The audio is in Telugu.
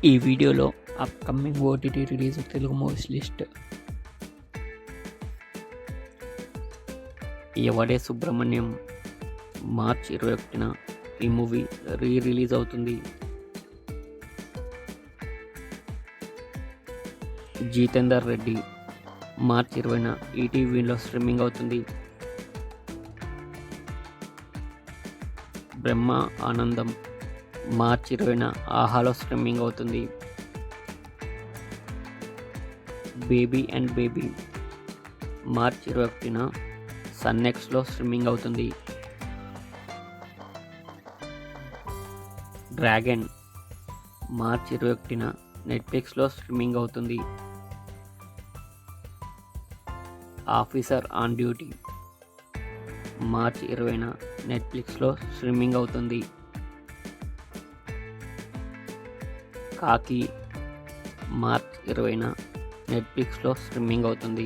ఈ వీడియోలో upcoming OTT release Telugu movies list. ఎవడే సుబ్రహ్మణ్యం మార్చ్ 21న ఈ మూవీ రిలీజ్ అవుతుంది. జితేందర్ రెడ్డి మార్చ్ 20న ఈటీవీలో స్ట్రీమింగ్ అవుతుంది. బ్రహ్మ ఆనందం మార్చ్ 20న ఆహాలో స్ట్రీమింగ్ అవుతుంది. బేబీ అండ్ బేబీ మార్చ్ 21న సన్నెక్స్లో స్ట్రీమింగ్ అవుతుంది. డ్రాగన్ మార్చ్ 21న నెట్ఫ్లిక్స్లో స్ట్రీమింగ్ అవుతుంది. ఆఫీసర్ ఆన్ డ్యూటీ మార్చ్ 20న నెట్ఫ్లిక్స్లో స్ట్రీమింగ్ అవుతుంది. కాకి మార్చ్ 20న నెట్ఫ్లిక్స్లో స్ట్రీమింగ్ అవుతుంది.